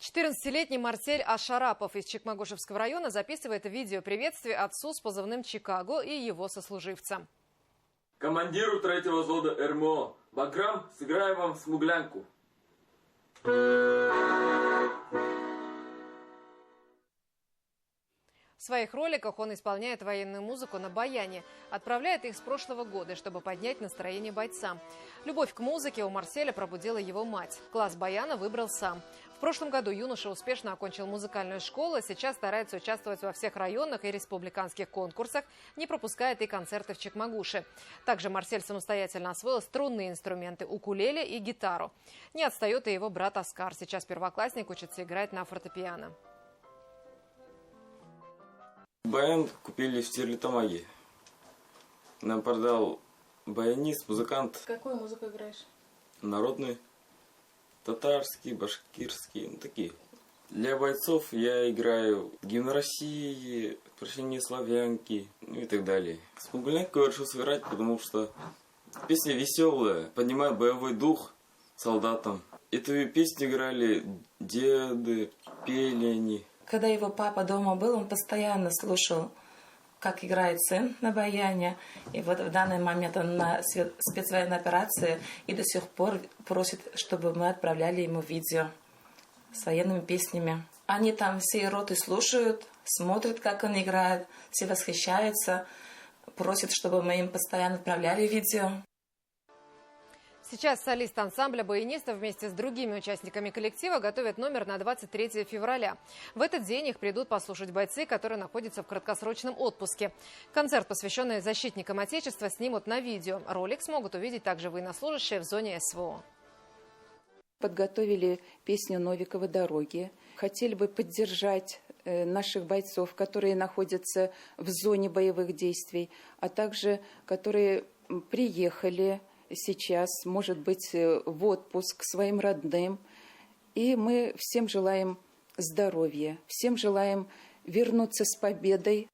14-летний Марсель Ашарапов из Чекмагушевского района записывает видео приветствия отцу с позывным «Чикаго» и его сослуживцам. Командиру 3-го взвода РМО Баграм, сыграю вам смуглянку. В своих роликах он исполняет военную музыку на баяне, отправляет их с прошлого года, чтобы поднять настроение бойцам. Любовь к музыке у Марселя пробудила его мать. Класс баяна выбрал сам. В прошлом году юноша успешно окончил музыкальную школу, сейчас старается участвовать во всех районах и республиканских конкурсах, не пропускает и концерты в Чекмагуше. Также Марсель самостоятельно освоил струнные инструменты, укулеле и гитару. Не отстает и его брат Оскар. Сейчас первоклассник учится играть на фортепиано. Баян купили в Стерлитамаге. Нам продал баянист, музыкант. Какую музыку играешь? Народный, татарский, башкирский, такие. Для бойцов я играю гимн России, прощение славянки, и так далее. Смуглянку я решил сыграть, потому что песня веселая, поднимает боевой дух солдатам. Эту песню играли деды, пели они. Когда его папа дома был, он постоянно слушал, как играет сын на баяне. И вот в данный момент он на спецвоенной операции и до сих пор просит, чтобы мы отправляли ему видео с военными песнями. Они там всей роты слушают, смотрят, как он играет, все восхищаются, просят, чтобы мы им постоянно отправляли видео. Сейчас солист ансамбля баянистов вместе с другими участниками коллектива готовят номер на 23 февраля. В этот день их придут послушать бойцы, которые находятся в краткосрочном отпуске. Концерт, посвященный защитникам Отечества, снимут на видео. Ролик смогут увидеть также военнослужащие в зоне СВО. Подготовили песню Новикова «Дороги». Хотели бы поддержать наших бойцов, которые находятся в зоне боевых действий, а также которые приехали сейчас, может быть, в отпуск к своим родным. И мы всем желаем здоровья, всем желаем вернуться с победой